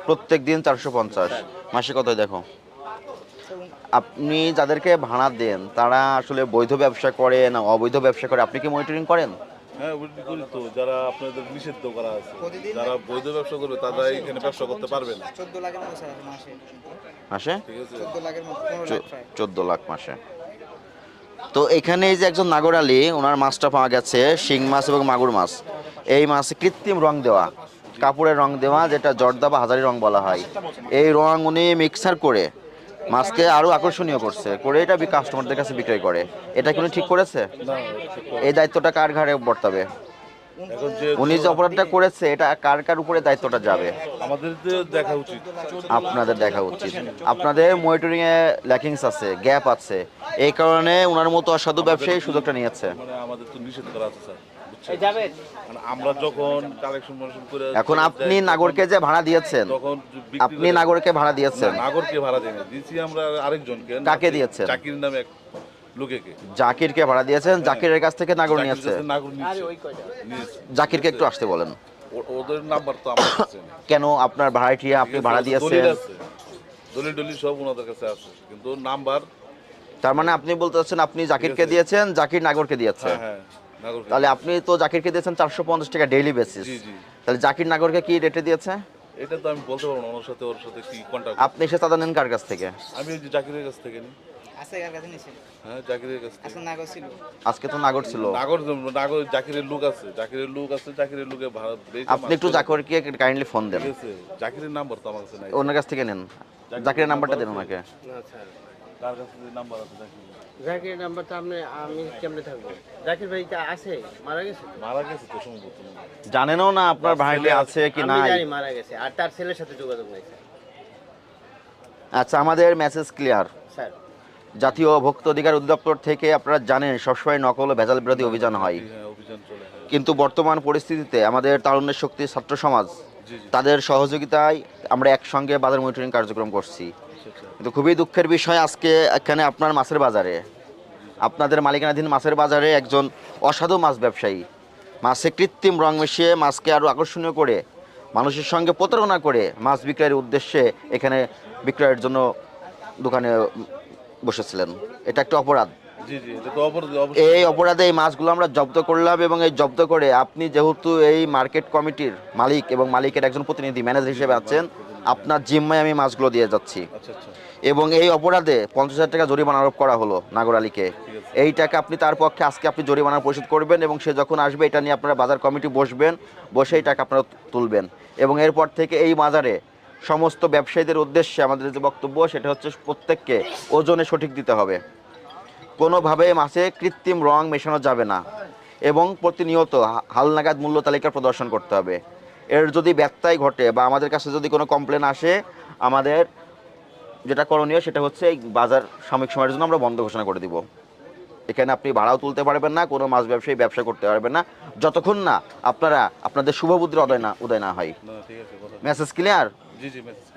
প্রত্যেক দিন 450, মাসে কত দেখো। আপনি যাদেরকে ভাড়া দেন তারা আসলে বৈধ ব্যবসা করে না অবৈধ ব্যবসা করে, আপনি কি মনিটরিং করেন? হ্যাঁ ওটি করি তো, যারা আপনাদের নিষিদ্ধ করা আছে, যারা বৈধ ব্যবসা করবে তারা এখানে ব্যবসা করতে পারবে না। 14 লাখের মতো স্যার মাসে। মাসে ঠিক আছে, 14 লাখের মতো 15 লাখ প্রায়। 14 লাখ মাসে। তো এখানে এই যে একজন নাগর আলী, ওনার মাছটা পাওয়া গেছে শিং মাছ এবং মাগুর মাছ। এই মাছে কৃত্রিম রং দেওয়া, কাপড়ের রং দেওয়া, যেটা জর্দা বা হাজারি রং বলা হয়। এই রং উনি মিক্সার করে মাছকে আরো আকর্ষণীয় করছে, করে এটা কাস্টমারদের কাছে বিক্রয় করে। এটা কি উনি ঠিক করেছে? না এই দায়িত্বটা কার ঘাড়ে বর্তাবে? এখন যে উনি যে অপরাধটা করেছে এটা কার কার উপরে দায়িত্বটা যাবে? আমাদের দেখা উচিত। আপনাদের দেখা উচিত। আপনাদের মনিটরিং এ ল্যাকিংস আছে, গ্যাপ আছে, এই কারণে ওনার মতো অসাধু ব্যবসায়ী সুযোগটা নিয়েছে। মানে আমাদের তো নিষেধ করা আছে স্যার, বুঝছেন? মানে আমরা যখন কালেকশন করে এখন আপনি নাগরকে যে ভাড়া দিয়েছেন, তখন আপনি নাগরকে ভাড়া দিয়েছেন, নাগরকে ভাড়া দেয় না, দিয়েছি আমরা আরেকজনকে। কাকে দিয়েছেন? জাকির নামে এক লোকেকে। জাকিরকে ভাড়া দিয়েছেন, জাকিরের কাছ থেকে নাগর জাকির নিয়েছে। কাছে নাগর নিয়েছে। জাকিরকে একটু আসতে বলেন। ওদের নাম্বার তো আমার কাছে নেই। কেন আপনার ভাড়াটিয়া আপনি ভাড়া দিয়েছেন? দলিল আছে, দলিল সব ওনাদের কাছে আছে, কিন্তু নাম্বার। তার মানে আপনি বলতে চাচ্ছেন আপনি জাকিরকে দিয়েছেন, জাকির নাগরকে দিয়েছে। হ্যাঁ নাগরকে। তাহলে আপনি তো জাকিরকে দিয়েছেন 450 টাকা ডেইলি বেসিস। জি জি। তাহলে জাকির নাগরকে কি রেটে দিয়েছে? এটা তো আমি বলতে পারবো না, ওর সাথে কি কন্টাক্ট। আপনি সে চাঁদা নেন কার কাছ থেকে? আমি ওই যে জাকিরের কাছ থেকে নিই। আছে কার কাছে নিছেন? হ্যাঁ জাকিরের কাছ থেকে। আজকে নাগর ছিল। আজকে তো নাগর ছিল। নাগর জাকিরের লোক আছে, জাকিরের লোকে ভাড়া দিয়েছে। আপনি একটু জাকিরকে কাইন্ডলি ফোন দেন। ঠিক আছে, জাকিরের নাম্বার তো আমার কাছে নাই। ওনার কাছ থেকে নেন, জাকিরের নাম্বারটা দেন ওনাকে। আচ্ছা, কার কাছে নাম্বার আছে জাকির? জাকির নাম্বারটা আমি কেমনে থাকবো? জাকির ভাই কি আছে? মারা গেছে? মারা গেছে তো সম্ভবত। জানেনও না আপনার ভাইটি আছে কি আমি নাই। জানি মারা গেছে, আর তার ছেলের সাথে যোগাযোগ নেই স্যার। আচ্ছা, আমাদের মেসেজ ক্লিয়ার। স্যার জাতীয় ভোক্তা অধিকার অধিদপ্তর থেকে আপনারা জানেন সবসময় নকল ও ভেজাল বিরোধী অভিযান হয়, হ্যাঁ অভিযান চলে। হ্যাঁ কিন্তু বর্তমান পরিস্থিতিতে আমাদের তারুণ্যের শক্তি ছাত্র সমাজ, জি জি। তাদের সহযোগিতায় আমরা একসঙ্গে বাজার মনিটরিং কার্যক্রম করছি। আচ্ছা। কিন্তু খুবই দুঃখের বিষয়, আজকে এখানে আপনার মাছের বাজারে, আপনাদের মালিকানাধীন মাছের বাজারে একজন অসাধু মাছ ব্যবসায়ী মাছে কৃত্রিম রং মিশিয়ে মাছকে আরও আকর্ষণীয় করে মানুষের সঙ্গে প্রতারণা করে মাছ বিক্রয়ের উদ্দেশ্যে এখানে বিক্রয়ের জন্য দোকানে বসেছিলেন। এটা একটা অপরাধ। জি জি, এটা তো এই অপরাধে এই মাছগুলো আমরা জব্দ করলাম, এবং এই জব্দ করে আপনি যেহেতু এই মার্কেট কমিটির মালিক এবং মালিকের একজন প্রতিনিধি ম্যানেজার হিসেবে আছেন, আপনার জিম্মায় আমি মাছগুলো দিয়ে যাচ্ছি। আচ্ছা আচ্ছা। এবং এই অপরাধে 50,000 টাকা জরিমানা আরোপ করা হলো নাগর আলীকে। এই টাকা আপনি তার পক্ষে আজকে আপনি জরিমানা পরিশোধ করবেন, এবং সে যখন আসবে এটা নিয়ে আপনারা বাজার কমিটি বসবেন, বসে এই টাকা আপনারা তুলবেন। এবং এরপর থেকে এই বাজারে সমস্ত ব্যবসায়ীদের উদ্দেশ্যে আমাদের যে বক্তব্য সেটা হচ্ছে প্রত্যেককে ওজনে সঠিক দিতে হবে, কোনোভাবে মাছে কৃত্রিম রং মেশানো যাবে না, এবং প্রতিনিয়ত হালনাগাদ মূল্য তালিকা প্রদর্শন করতে হবে। এর যদি ব্যত্যয় ঘটে বা আমাদের কাছে যদি কোনো কমপ্লেন আসে, আমাদের যেটা করণীয় সেটা হচ্ছে এই বাজার সাময়িক সময়ের জন্য আমরা বন্ধ ঘোষণা করে দিব। এখানে আপনি ভাড়াও তুলতে পারবেন না, কোনো মাছ ব্যবসায়ী ব্যবসা করতে পারবেন না, যতক্ষণ না আপনারা আপনাদের শুভবুদ্ধির উদয় না হয়। না ঠিক আছে, কথা। Message clear? জি জি, মেসেজ